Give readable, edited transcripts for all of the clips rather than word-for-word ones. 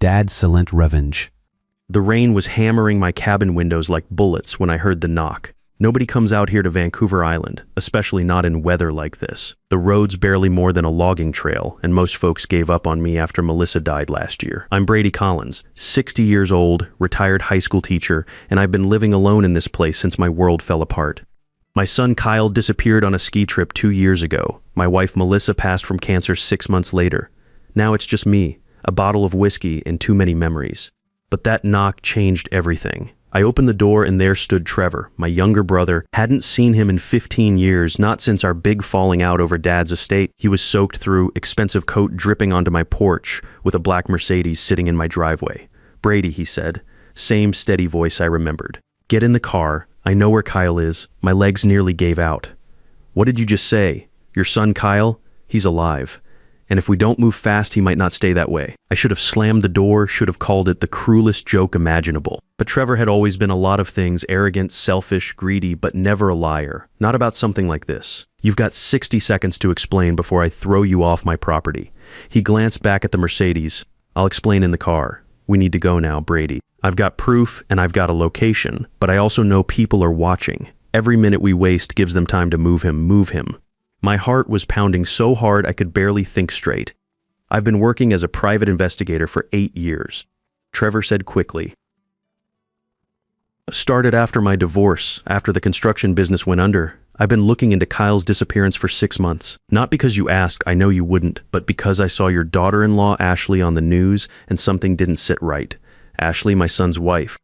Dad's silent revenge. The rain was hammering my cabin windows like bullets when I heard the knock. Nobody comes out here to Vancouver Island, especially not in weather like this. The road's barely more than a logging trail, and most folks gave up on me after Melissa died last year. I'm Brady Collins, 60 years old, retired high school teacher, and I've been living alone in this place since my world fell apart. My son Kyle disappeared on a ski trip 2 years ago. My wife Melissa passed from cancer 6 months later. Now it's just me, a bottle of whiskey, and too many memories. But that knock changed everything. I opened the door and there stood Trevor, my younger brother. Hadn't seen him in 15 years, not since our big falling out over Dad's estate. He was soaked through, expensive coat dripping onto my porch, with a black Mercedes sitting in my driveway. "Brady," he said, same steady voice I remembered. "Get in the car. I know where Kyle is." My legs nearly gave out. "What did you just say? Your son Kyle? He's alive. And if we don't move fast, he might not stay that way." I should have slammed the door, should have called it the cruelest joke imaginable. But Trevor had always been a lot of things: arrogant, selfish, greedy, but never a liar. Not about something like this. "You've got 60 seconds to explain before I throw you off my property." He glanced back at the Mercedes. "I'll explain in the car. We need to go now, Brady. I've got proof and I've got a location, but I also know people are watching. Every minute we waste gives them time to move him, move him." My heart was pounding so hard I could barely think straight. "I've been working as a private investigator for 8 years. Trevor said quickly. "Started after my divorce, after the construction business went under. I've been looking into Kyle's disappearance for 6 months. Not because you asked, I know you wouldn't, but because I saw your daughter-in-law Ashley on the news and something didn't sit right. Ashley, my son's wife.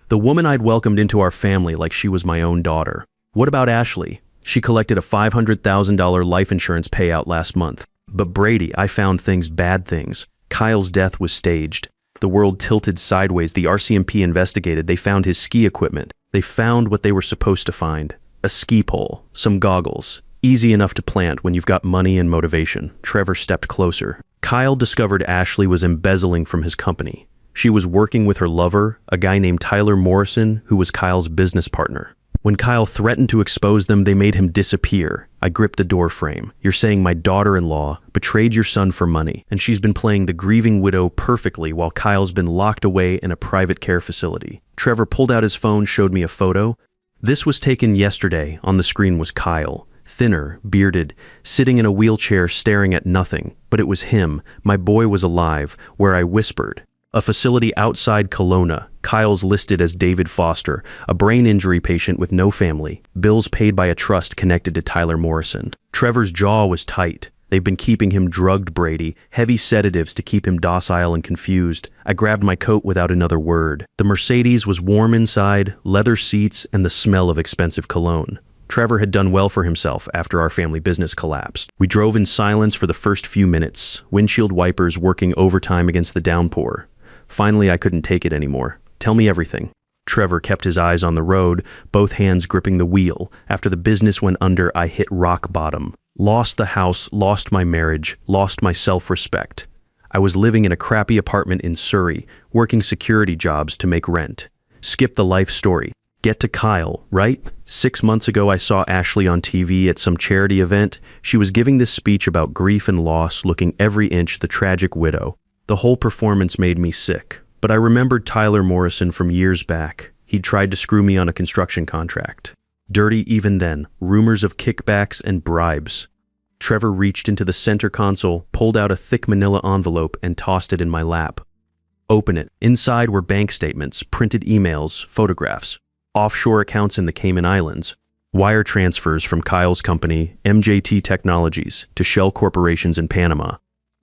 The woman I'd welcomed into our family like she was my own daughter. What about Ashley? She collected a $500,000 life insurance payout last month. But Brady, I found things, bad things. Kyle's death was staged. The world tilted sideways. The RCMP investigated. They found his ski equipment. They found what they were supposed to find. A ski pole, some goggles. Easy enough to plant when you've got money and motivation." Trevor stepped closer. "Kyle discovered Ashley was embezzling from his company. She was working with her lover, a guy named Tyler Morrison, who was Kyle's business partner. When Kyle threatened to expose them, they made him disappear." I gripped the door frame. "You're saying my daughter-in-law betrayed your son for money, and she's been playing the grieving widow perfectly while Kyle's been locked away in a private care facility." Trevor pulled out his phone, showed me a photo. This was taken yesterday. On the screen was Kyle, thinner, bearded, sitting in a wheelchair staring at nothing. But it was him. My boy was alive, where I whispered. A facility outside Kelowna. Kyle's listed as David Foster, a brain injury patient with no family. Bills paid by a trust connected to Tyler Morrison. Trevor's jaw was tight. They've been keeping him drugged, Brady. Heavy sedatives to keep him docile and confused. I grabbed my coat without another word. The Mercedes was warm inside, leather seats, and the smell of expensive cologne. Trevor had done well for himself after our family business collapsed. We drove in silence for the first few minutes, windshield wipers working overtime against the downpour. Finally, I couldn't take it anymore. "Tell me everything." Trevor kept his eyes on the road, both hands gripping the wheel. After the business went under, I hit rock bottom. Lost the house, lost my marriage, lost my self-respect. I was living in a crappy apartment in Surrey, working security jobs to make rent. Skip the life story. Get to Kyle, right? 6 months ago, I saw Ashley on TV at some charity event. She was giving this speech about grief and loss, looking every inch the tragic widow. The whole performance made me sick. But I remembered Tyler Morrison from years back. He'd tried to screw me on a construction contract. Dirty even then, rumors of kickbacks and bribes. Trevor reached into the center console, pulled out a thick manila envelope, and tossed it in my lap. "Open it." Inside were bank statements, printed emails, photographs, offshore accounts in the Cayman Islands, wire transfers from Kyle's company, MJT Technologies, to shell corporations in Panama.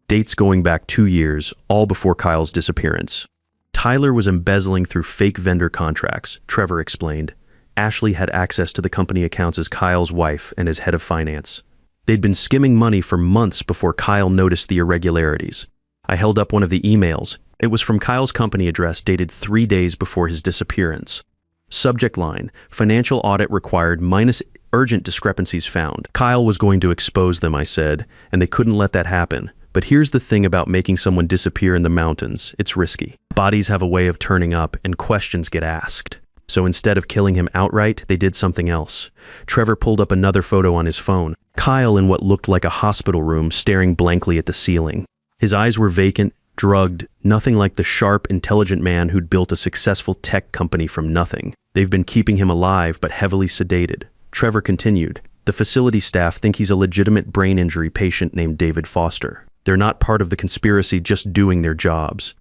Dates going back 2 years, all before Kyle's disappearance. Tyler was embezzling through fake vendor contracts, Trevor explained. Ashley had access to the company accounts as Kyle's wife and as head of finance. They'd been skimming money for months before Kyle noticed the irregularities. I held up one of the emails. It was from Kyle's company address dated 3 days before his disappearance. Subject line, financial audit required minus urgent discrepancies found. Kyle was going to expose them, I said, and they couldn't let that happen. But here's the thing about making someone disappear in the mountains. It's risky. Bodies have a way of turning up and questions get asked. So instead of killing him outright, they did something else. Trevor pulled up another photo on his phone. Kyle in what looked like a hospital room, staring blankly at the ceiling. His eyes were vacant, drugged, nothing like the sharp, intelligent man who'd built a successful tech company from nothing. They've been keeping him alive but heavily sedated. Trevor continued. The facility staff think he's a legitimate brain injury patient named David Foster. They're not part of the conspiracy, just doing their jobs.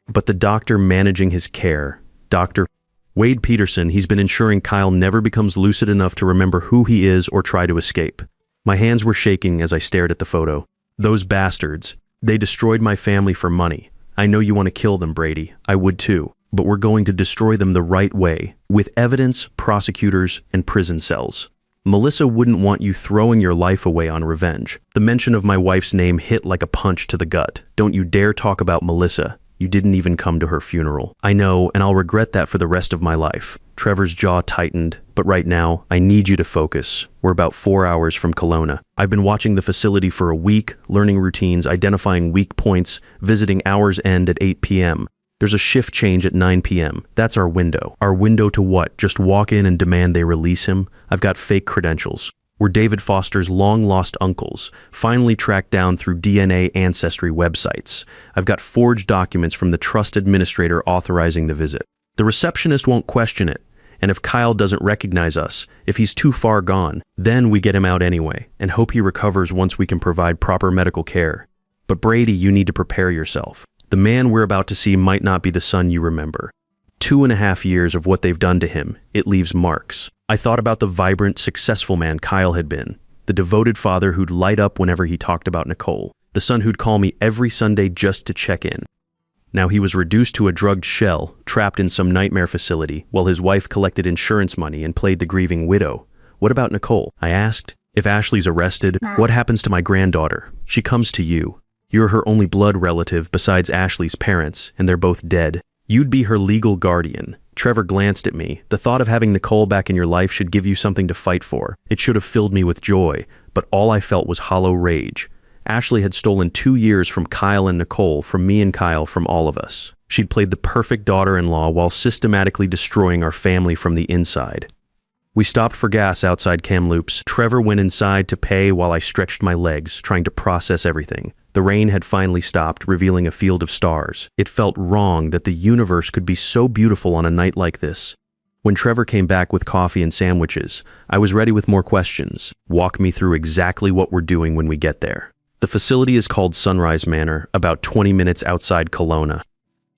But the doctor managing his care, Dr. Wade Peterson, he's been ensuring Kyle never becomes lucid enough to remember who he is or try to escape. My hands were shaking as I stared at the photo. Those bastards. They destroyed my family for money. I know you want to kill them, Brady. I would too. But we're going to destroy them the right way, with evidence, prosecutors, and prison cells. Melissa wouldn't want you throwing your life away on revenge. The mention of my wife's name hit like a punch to the gut. Don't you dare talk about Melissa. You didn't even come to her funeral. I know, and I'll regret that for the rest of my life. Trevor's jaw tightened, but right now, I need you to focus. We're about 4 hours from Kelowna. I've been watching the facility for a week, learning routines, identifying weak points, visiting hours end at 8 p.m. There's a shift change at 9 p.m. That's our window. Our window to what? Just walk in and demand they release him? I've got fake credentials. We're David Foster's long-lost uncles, finally tracked down through DNA ancestry websites. I've got forged documents from the trust administrator authorizing the visit. The receptionist won't question it, and if Kyle doesn't recognize us, if he's too far gone, then we get him out anyway, and hope he recovers once we can provide proper medical care. But Brady, you need to prepare yourself. The man we're about to see might not be the son you remember. 2.5 years of what they've done to him, it leaves marks. I thought about the vibrant, successful man Kyle had been, the devoted father who'd light up whenever he talked about Nicole, the son who'd call me every Sunday just to check in. Now he was reduced to a drugged shell, trapped in some nightmare facility, while his wife collected insurance money and played the grieving widow. What about Nicole? I asked. If Ashley's arrested, what happens to my granddaughter? She comes to you. You're her only blood relative besides Ashley's parents, and they're both dead. You'd be her legal guardian. Trevor glanced at me. The thought of having Nicole back in your life should give you something to fight for. It should have filled me with joy, but all I felt was hollow rage. Ashley had stolen 2 years from Kyle and Nicole, from me and Kyle, from all of us. She'd played the perfect daughter-in-law while systematically destroying our family from the inside. We stopped for gas outside Kamloops. Trevor went inside to pay while I stretched my legs, trying to process everything. The rain had finally stopped, revealing a field of stars. It felt wrong that the universe could be so beautiful on a night like this. When Trevor came back with coffee and sandwiches, I was ready with more questions. Walk me through exactly what we're doing when we get there. The facility is called Sunrise Manor, about 20 minutes outside Kelowna.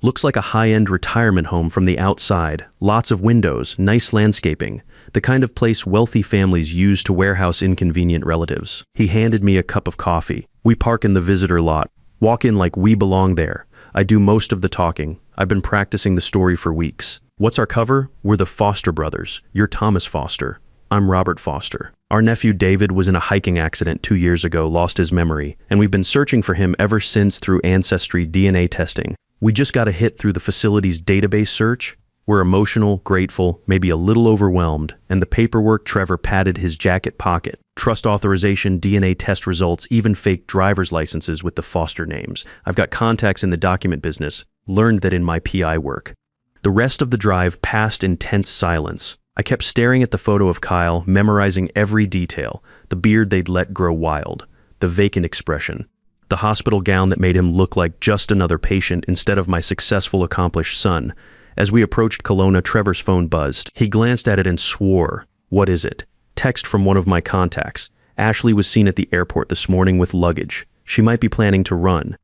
Looks like a high-end retirement home from the outside. Lots of windows, nice landscaping. The kind of place wealthy families use to warehouse inconvenient relatives. He handed me a cup of coffee. We park in the visitor lot. Walk in like we belong there. I do most of the talking. I've been practicing the story for weeks. What's our cover? We're the Foster brothers. You're Thomas Foster. I'm Robert Foster. Our nephew David was in a hiking accident 2 years ago, lost his memory, and we've been searching for him ever since through ancestry DNA testing. We just got a hit through the facility's database search. We're emotional, grateful, maybe a little overwhelmed, and the paperwork Trevor patted his jacket pocket. Trust authorization, DNA test results, even fake driver's licenses with the Foster names. I've got contacts in the document business, learned that in my PI work. The rest of the drive passed in tense silence. I kept staring at the photo of Kyle, memorizing every detail, the beard they'd let grow wild, the vacant expression, the hospital gown that made him look like just another patient instead of my successful, accomplished son. As we approached Kelowna, Trevor's phone buzzed. He glanced at it and swore. What is it? Text from one of my contacts. Ashley was seen at the airport this morning with luggage. She might be planning to run.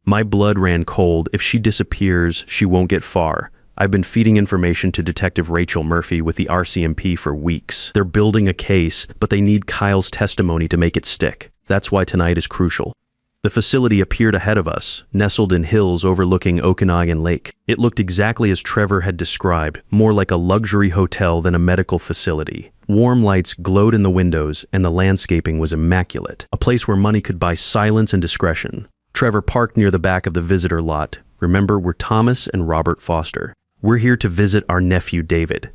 My blood ran cold. If she disappears, she won't get far. I've been feeding information to Detective Rachel Murphy with the RCMP for weeks. They're building a case, but they need Kyle's testimony to make it stick. That's why tonight is crucial. The facility appeared ahead of us, nestled in hills overlooking Okanagan Lake. It looked exactly as Trevor had described, more like a luxury hotel than a medical facility. Warm lights glowed in the windows, and the landscaping was immaculate. A place where money could buy silence and discretion. Trevor parked near the back of the visitor lot. Remember, we're Thomas and Robert Foster. We're here to visit our nephew David.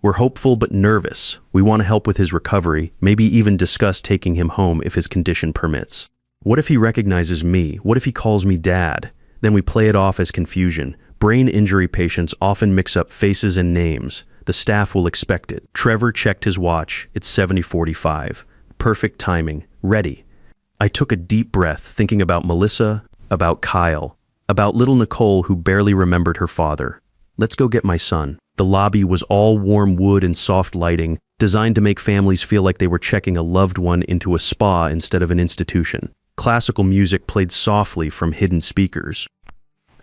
We're hopeful but nervous. We want to help with his recovery, maybe even discuss taking him home if his condition permits. What if he recognizes me? What if he calls me Dad? Then we play it off as confusion. Brain injury patients often mix up faces and names. The staff will expect it. Trevor checked his watch. It's 7:45. Perfect timing. Ready. I took a deep breath, thinking about Melissa, about Kyle. About little Nicole who barely remembered her father. Let's go get my son. The lobby was all warm wood and soft lighting, designed to make families feel like they were checking a loved one into a spa instead of an institution. Classical music played softly from hidden speakers.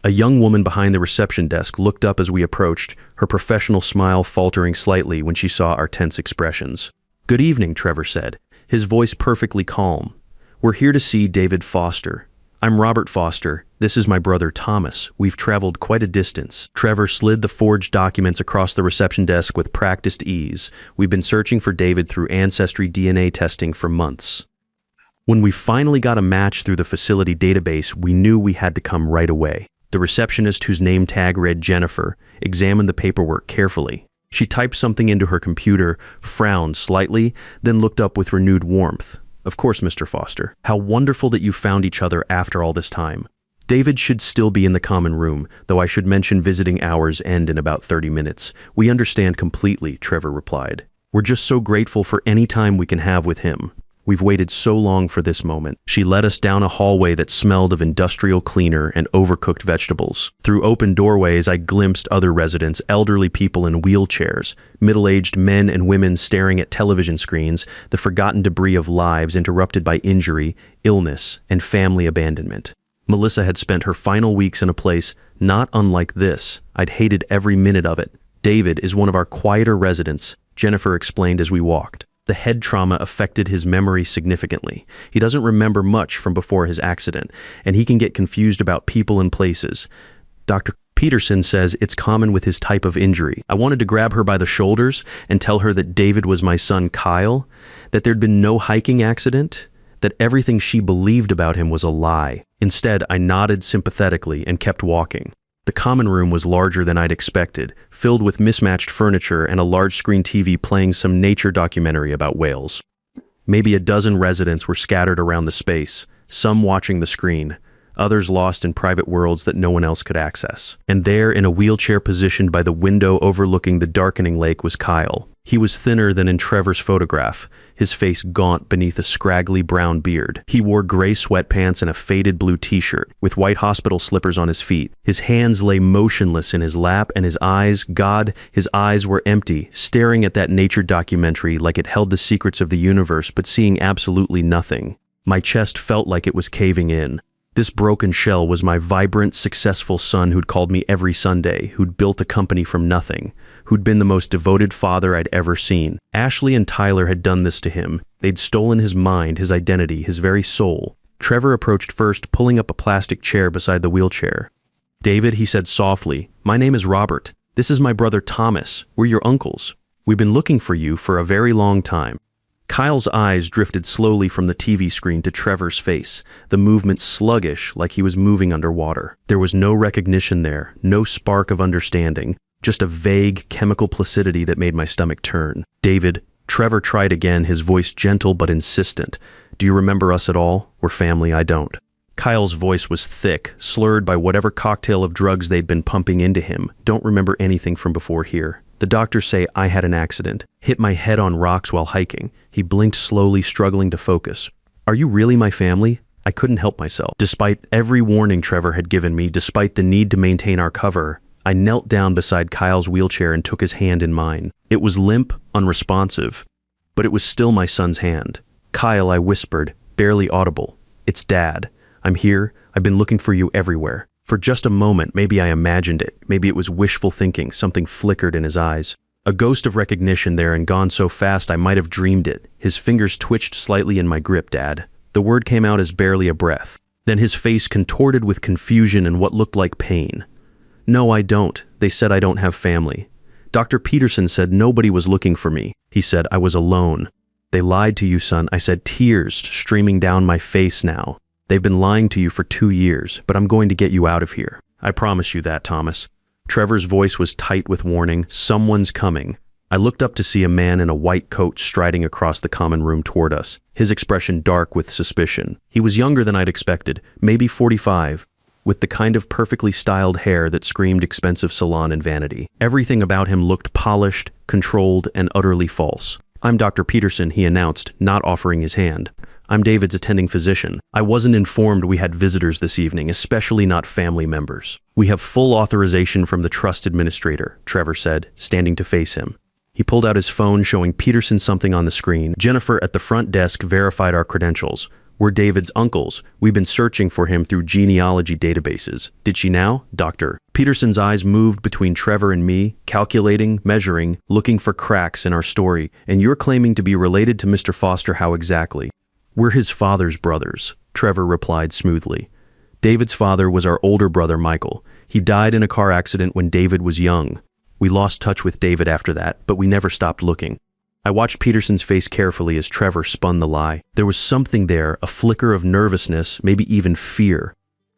A young woman behind the reception desk looked up as we approached, her professional smile faltering slightly when she saw our tense expressions. "Good evening," Trevor said, his voice perfectly calm. "We're here to see David Foster. I'm Robert Foster. This is my brother Thomas. We've traveled quite a distance." Trevor slid the forged documents across the reception desk with practiced ease. "We've been searching for David through ancestry DNA testing for months. When we finally got a match through the facility database, we knew we had to come right away." The receptionist, whose name tag read Jennifer, examined the paperwork carefully. She typed something into her computer, frowned slightly, then looked up with renewed warmth. "Of course, Mr. Foster. How wonderful that you found each other after all this time. David should still be in the common room, though I should mention visiting hours end in about 30 minutes. We understand completely," Trevor replied. "We're just so grateful for any time we can have with him. We've waited so long for this moment." She led us down a hallway that smelled of industrial cleaner and overcooked vegetables. Through open doorways, I glimpsed other residents, elderly people in wheelchairs, middle-aged men and women staring at television screens, the forgotten debris of lives interrupted by injury, illness, and family abandonment. Melissa had spent her final weeks in a place not unlike this. I'd hated every minute of it. "David is one of our quieter residents," Jennifer explained as we walked. "The head trauma affected his memory significantly. He doesn't remember much from before his accident, and he can get confused about people and places. Dr. Peterson says it's common with his type of injury." I wanted to grab her by the shoulders and tell her that David was my son Kyle, that there'd been no hiking accident, that everything she believed about him was a lie. Instead, I nodded sympathetically and kept walking. The common room was larger than I'd expected, filled with mismatched furniture and a large-screen TV playing some nature documentary about whales. Maybe a dozen residents were scattered around the space, some watching the screen, others lost in private worlds that no one else could access. And there, in a wheelchair positioned by the window overlooking the darkening lake, was Kyle. He was thinner than in Trevor's photograph, his face gaunt beneath a scraggly brown beard. He wore gray sweatpants and a faded blue t-shirt, with white hospital slippers on his feet. His hands lay motionless in his lap, and his eyes, God, his eyes were empty, staring at that nature documentary like it held the secrets of the universe, but seeing absolutely nothing. My chest felt like it was caving in. This broken shell was my vibrant, successful son who'd called me every Sunday, who'd built a company from nothing, who'd been the most devoted father I'd ever seen. Ashley and Tyler had done this to him. They'd stolen his mind, his identity, his very soul. Trevor approached first, pulling up a plastic chair beside the wheelchair. "David," he said softly, "my name is Robert. This is my brother Thomas. We're your uncles. We've been looking for you for a very long time." Kyle's eyes drifted slowly from the TV screen to Trevor's face, the movement sluggish like he was moving underwater. There was no recognition there, no spark of understanding, just a vague chemical placidity that made my stomach turn. "David," Trevor tried again, his voice gentle but insistent. "Do you remember us at all? We're family, I don't." Kyle's voice was thick, slurred by whatever cocktail of drugs they'd been pumping into him. "Don't remember anything from before here. The doctors say I had an accident, hit my head on rocks while hiking." He blinked slowly, struggling to focus. "Are you really my family?" I couldn't help myself. Despite every warning Trevor had given me, despite the need to maintain our cover, I knelt down beside Kyle's wheelchair and took his hand in mine. It was limp, unresponsive, but it was still my son's hand. "Kyle," I whispered, barely audible. "It's Dad. I'm here. I've been looking for you everywhere." For just a moment, maybe I imagined it. Maybe it was wishful thinking. Something flickered in his eyes. A ghost of recognition there, and gone so fast I might have dreamed it. His fingers twitched slightly in my grip, "Dad." The word came out as barely a breath. Then his face contorted with confusion and what looked like pain. "No, I don't. They said I don't have family. Dr. Peterson said nobody was looking for me. He said I was alone." "They lied to you, son," I said, tears streaming down my face now. "They've been lying to you for 2 years, but I'm going to get you out of here. I promise you that, Thomas." Trevor's voice was tight with warning. "Someone's coming." I looked up to see a man in a white coat striding across the common room toward us, his expression dark with suspicion. He was younger than I'd expected, maybe 45, with the kind of perfectly styled hair that screamed expensive salon and vanity. Everything about him looked polished, controlled, and utterly false. "I'm Dr. Peterson," he announced, not offering his hand. I'm David's attending physician. I wasn't informed we had visitors this evening, especially not family members. We have full authorization from the trust administrator, Trevor said, standing to face him. He pulled out his phone, showing Peterson something on the screen. Jennifer at the front desk verified our credentials. We're David's uncles. We've been searching for him through genealogy databases. Did she now, Doctor? Peterson's eyes moved between Trevor and me, calculating, measuring, looking for cracks in our story. And you're claiming to be related to Mr. Foster. How exactly? We're his father's brothers, Trevor replied smoothly. David's father was our older brother, Michael. He died in a car accident when David was young. We lost touch with David after that, but we never stopped looking. I watched Peterson's face carefully as Trevor spun the lie. There was something there, a flicker of nervousness, maybe even fear.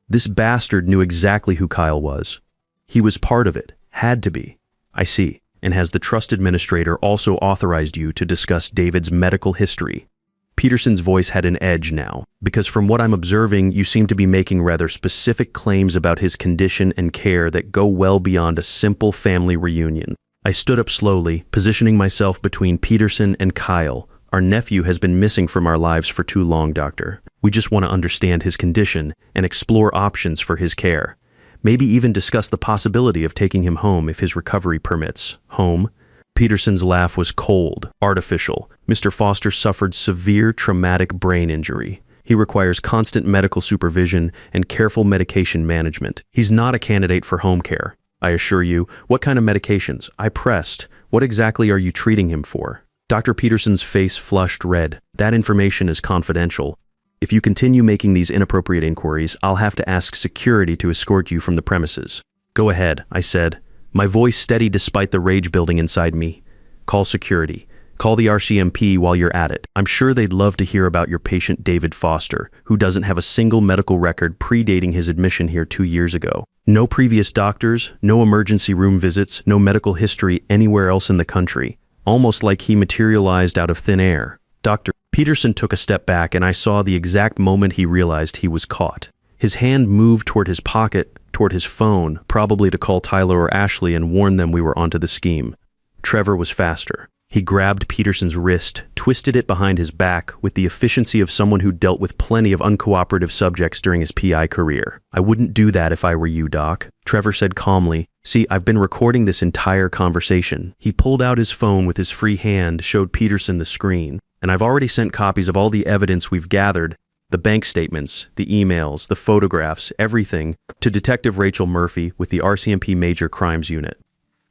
This bastard knew exactly who Kyle was. He was part of it, had to be. I see. And has the trust administrator also authorized you to discuss David's medical history? Peterson's voice had an edge now, because from what I'm observing, you seem to be making rather specific claims about his condition and care that go well beyond a simple family reunion. I stood up slowly, positioning myself between Peterson and Kyle. Our nephew has been missing from our lives for too long, Doctor. We just want to understand his condition and explore options for his care. Maybe even discuss the possibility of taking him home if his recovery permits. Home? Peterson's laugh was cold, artificial. Mr. Foster suffered severe traumatic brain injury. He requires constant medical supervision and careful medication management. He's not a candidate for home care. I assure you. What kind of medications? I pressed. What exactly are you treating him for? Dr. Peterson's face flushed red. That information is confidential. If you continue making these inappropriate inquiries, I'll have to ask security to escort you from the premises. Go ahead, I said, my voice steady despite the rage building inside me. Call security. Call the RCMP while you're at it. I'm sure they'd love to hear about your patient David Foster, who doesn't have a single medical record predating his admission here 2 years ago. No previous doctors, no emergency room visits, no medical history anywhere else in the country. Almost like he materialized out of thin air. Dr. Peterson took a step back, and I saw the exact moment he realized he was caught. His hand moved toward his pocket, toward his phone, probably to call Tyler or Ashley and warn them we were onto the scheme. Trevor was faster. He grabbed Peterson's wrist, twisted it behind his back with the efficiency of someone who dealt with plenty of uncooperative subjects during his PI career. I wouldn't do that if I were you, Doc, Trevor said calmly. See, I've been recording this entire conversation. He pulled out his phone with his free hand, showed Peterson the screen. And I've already sent copies of all the evidence we've gathered, the bank statements, the emails, the photographs, everything, to Detective Rachel Murphy with the RCMP Major Crimes Unit.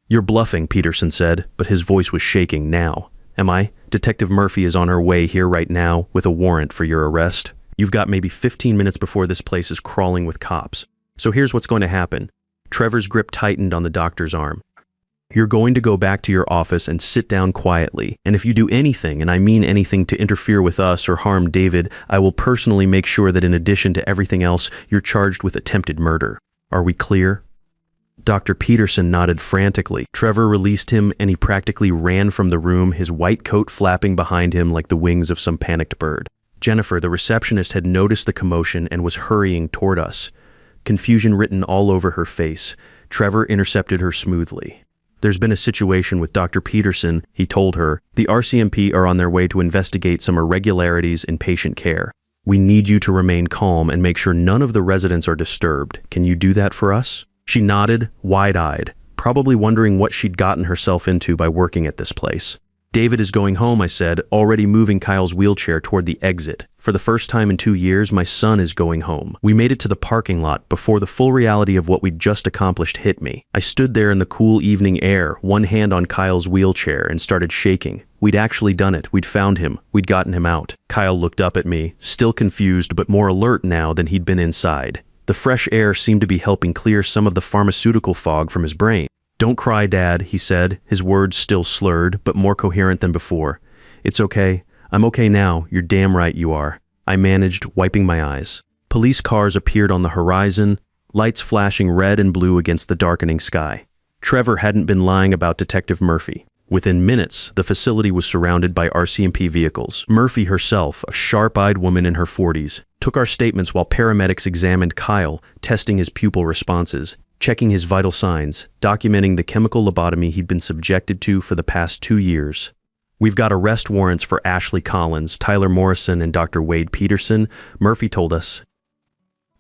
You're bluffing, Peterson said, but his voice was shaking now. Am I? Detective Murphy is on her way here right now with a warrant for your arrest. You've got maybe 15 minutes before this place is crawling with cops. So here's what's going to happen. Trevor's grip tightened on the doctor's arm. You're going to go back to your office and sit down quietly. And if you do anything, and I mean anything, to interfere with us or harm David, I will personally make sure that in addition to everything else, you're charged with attempted murder. Are we clear? Dr. Peterson nodded frantically. Trevor released him, and he practically ran from the room, his white coat flapping behind him like the wings of some panicked bird. Jennifer, the receptionist, had noticed the commotion and was hurrying toward us. Confusion written all over her face. Trevor intercepted her smoothly. There's been a situation with Dr. Peterson, he told her. The RCMP are on their way to investigate some irregularities in patient care. We need you to remain calm and make sure none of the residents are disturbed. Can you do that for us? She nodded, wide-eyed, probably wondering what she'd gotten herself into by working at this place. David is going home, I said, already moving Kyle's wheelchair toward the exit. For the first time in 2 years, my son is going home. We made it to the parking lot before the full reality of what we'd just accomplished hit me. I stood there in the cool evening air, one hand on Kyle's wheelchair, and started shaking. We'd actually done it. We'd found him. We'd gotten him out. Kyle looked up at me, still confused but more alert now than he'd been inside. The fresh air seemed to be helping clear some of the pharmaceutical fog from his brain. Don't cry, Dad, he said, his words still slurred, but more coherent than before. It's okay. I'm okay now. You're damn right you are. I managed, wiping my eyes. Police cars appeared on the horizon, lights flashing red and blue against the darkening sky. Trevor hadn't been lying about Detective Murphy. Within minutes, the facility was surrounded by RCMP vehicles. Murphy herself, a sharp-eyed woman in her 40s, took our statements while paramedics examined Kyle, testing his pupil responses, checking his vital signs, documenting the chemical lobotomy he'd been subjected to for the past 2 years. We've got arrest warrants for Ashley Collins, Tyler Morrison, and Dr. Wade Peterson, Murphy told us.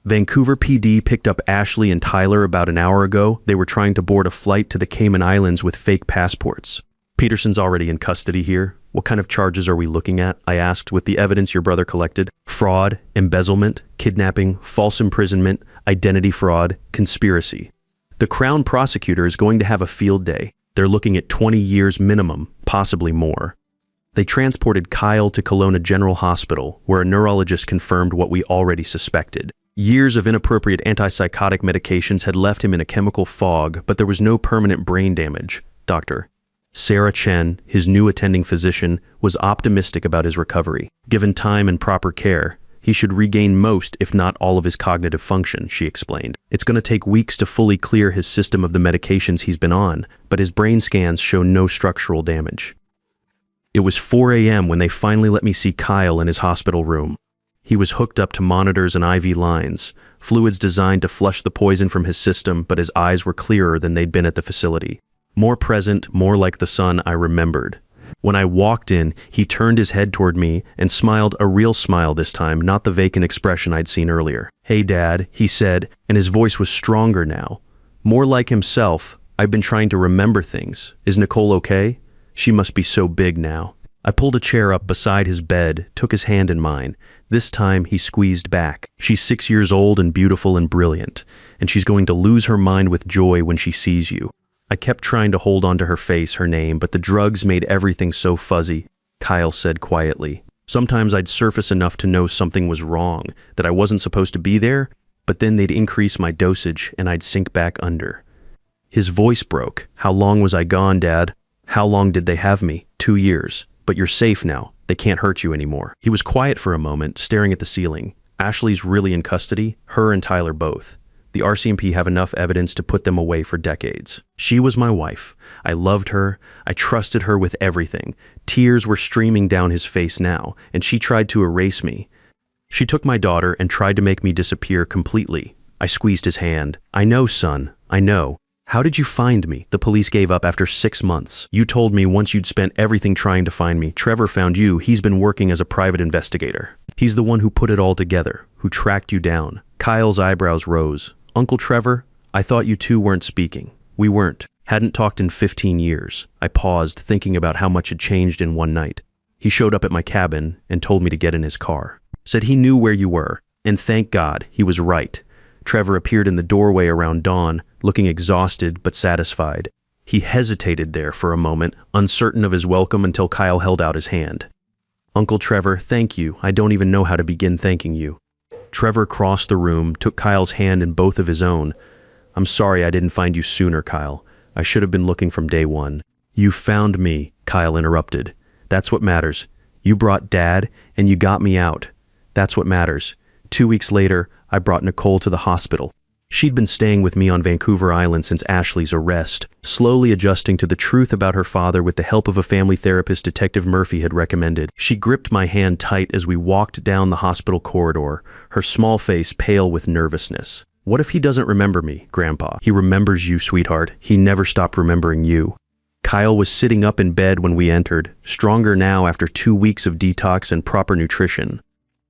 Vancouver PD picked up Ashley and Tyler about an hour ago. They were trying to board a flight to the Cayman Islands with fake passports. Peterson's already in custody here. What kind of charges are we looking at? I asked, with the evidence your brother collected. Fraud, embezzlement, kidnapping, false imprisonment, identity fraud, conspiracy. The Crown prosecutor is going to have a field day. They're looking at 20 years minimum, possibly more. They transported Kyle to Kelowna General Hospital, where a neurologist confirmed what we already suspected. Years of inappropriate antipsychotic medications had left him in a chemical fog, but there was no permanent brain damage. Dr. Sarah Chen, his new attending physician, was optimistic about his recovery. Given time and proper care, he should regain most, if not all, of his cognitive function, she explained. It's going to take weeks to fully clear his system of the medications he's been on, but his brain scans show no structural damage. It was 4 a.m. when they finally let me see Kyle in his hospital room. He was hooked up to monitors and IV lines, fluids designed to flush the poison from his system, but his eyes were clearer than they'd been at the facility. More present, more like the son I remembered. When I walked in, he turned his head toward me and smiled, a real smile this time, not the vacant expression I'd seen earlier. "Hey, Dad," he said, and his voice was stronger now. More like himself. "I've been trying to remember things. Is Nicole okay? She must be so big now." I pulled a chair up beside his bed, took his hand in mine. This time he squeezed back. "She's 6 years old and beautiful and brilliant, and she's going to lose her mind with joy when she sees you." I kept trying to hold on to her face, her name, but the drugs made everything so fuzzy, Kyle said quietly. Sometimes I'd surface enough to know something was wrong, that I wasn't supposed to be there, but then they'd increase my dosage and I'd sink back under. His voice broke. "How long was I gone, Dad? How long did they have me? 2 years. But you're safe now. They can't hurt you anymore." He was quiet for a moment, staring at the ceiling. "Ashley's really in custody, her and Tyler both. The RCMP have enough evidence to put them away for decades. She was my wife. I loved her. I trusted her with everything. Tears were streaming down his face now, and she tried to erase me. She took my daughter and tried to make me disappear completely." I squeezed his hand. "I know, son. I know. How did you find me?" "The police gave up after 6 months. You told me once you'd spent everything trying to find me. Trevor found you. He's been working as a private investigator. He's the one who put it all together, who tracked you down." Kyle's eyebrows rose. "Uncle Trevor, I thought you two weren't speaking." "We weren't. Hadn't talked in 15 years. I paused, thinking about how much had changed in one night. He showed up at my cabin and told me to get in his car. Said he knew where you were, and thank God, he was right. Trevor appeared in the doorway around dawn, looking exhausted but satisfied. He hesitated there for a moment, uncertain of his welcome, until Kyle held out his hand. "Uncle Trevor, thank you. I don't even know how to begin thanking you." Trevor crossed the room, took Kyle's hand in both of his own. "I'm sorry I didn't find you sooner, Kyle. I should have been looking from day one." "You found me," Kyle interrupted. "That's what matters. You brought Dad, and you got me out. That's what matters." 2 weeks later, I brought Nicole to the hospital. She'd been staying with me on Vancouver Island since Ashley's arrest, slowly adjusting to the truth about her father with the help of a family therapist Detective Murphy had recommended. She gripped my hand tight as we walked down the hospital corridor, her small face pale with nervousness. "What if he doesn't remember me, Grandpa?" "He remembers you, sweetheart. He never stopped remembering you." Kyle was sitting up in bed when we entered, stronger now after 2 weeks of detox and proper nutrition.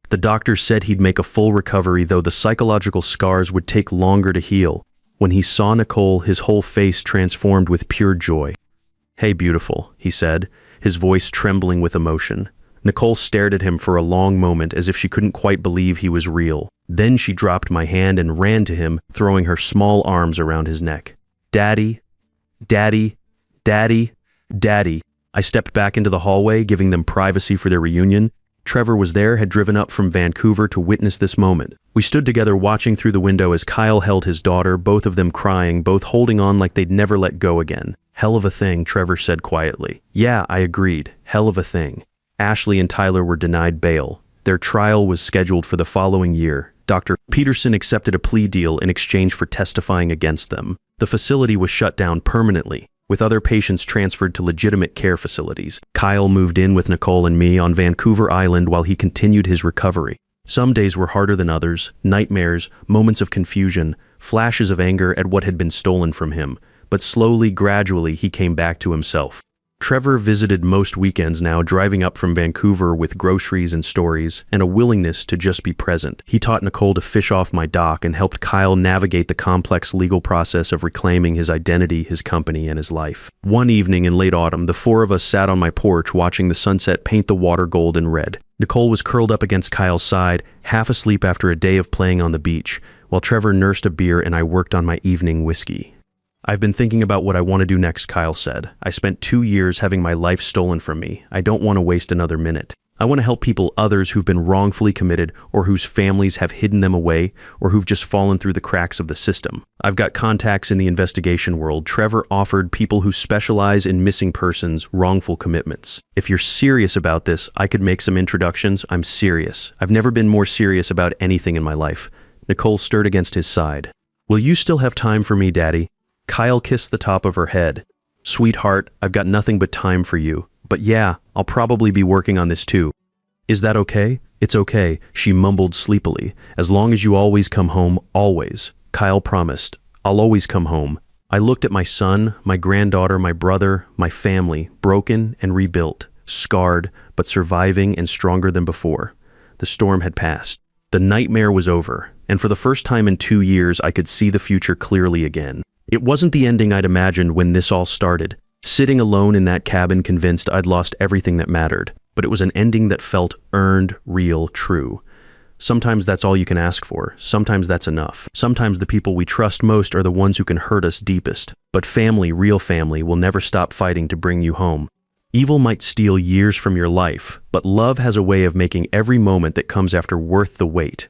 The doctor said he'd make a full recovery, though the psychological scars would take longer to heal. When he saw Nicole, his whole face transformed with pure joy. "Hey, beautiful," he said, his voice trembling with emotion. Nicole stared at him for a long moment as if she couldn't quite believe he was real. Then she dropped my hand and ran to him, throwing her small arms around his neck. "Daddy, Daddy, Daddy, Daddy." I stepped back into the hallway, giving them privacy for their reunion. Trevor was there, had driven up from Vancouver to witness this moment. We stood together watching through the window as Kyle held his daughter, both of them crying, both holding on like they'd never let go again. "Hell of a thing," Trevor said quietly. "Yeah," I agreed. "Hell of a thing." Ashley and Tyler were denied bail. Their trial was scheduled for the following year. Dr. Peterson accepted a plea deal in exchange for testifying against them. The facility was shut down permanently, with other patients transferred to legitimate care facilities. Kyle moved in with Nicole and me on Vancouver Island while he continued his recovery. Some days were harder than others, nightmares, moments of confusion, flashes of anger at what had been stolen from him, but slowly, gradually, he came back to himself. Trevor visited most weekends now, driving up from Vancouver with groceries and stories, and a willingness to just be present. He taught Nicole to fish off my dock and helped Kyle navigate the complex legal process of reclaiming his identity, his company, and his life. One evening in late autumn, the four of us sat on my porch watching the sunset paint the water gold and red. Nicole was curled up against Kyle's side, half asleep after a day of playing on the beach, while Trevor nursed a beer and I worked on my evening whiskey. "I've been thinking about what I want to do next," Kyle said. "I spent 2 years having my life stolen from me. I don't want to waste another minute. I want to help people, others who've been wrongfully committed or whose families have hidden them away or who've just fallen through the cracks of the system. I've got contacts in the investigation world." Trevor offered people who specialize in missing persons, wrongful commitments. "If you're serious about this, I could make some introductions. I'm serious. I've never been more serious about anything in my life." Nicole stirred against his side. "Will you still have time for me, Daddy?" Kyle kissed the top of her head. "Sweetheart, I've got nothing but time for you. But yeah, I'll probably be working on this too." "Is that okay?" "It's okay," she mumbled sleepily. "As long as you always come home, always." Kyle promised. "I'll always come home." I looked at my son, my granddaughter, my brother, my family, broken and rebuilt, scarred, but surviving and stronger than before. The storm had passed. The nightmare was over, and for the first time in 2 years, I could see the future clearly again. It wasn't the ending I'd imagined when this all started, sitting alone in that cabin convinced I'd lost everything that mattered, but it was an ending that felt earned, real, true. Sometimes that's all you can ask for. Sometimes that's enough. Sometimes the people we trust most are the ones who can hurt us deepest. But family, real family, will never stop fighting to bring you home. Evil might steal years from your life, but love has a way of making every moment that comes after worth the wait.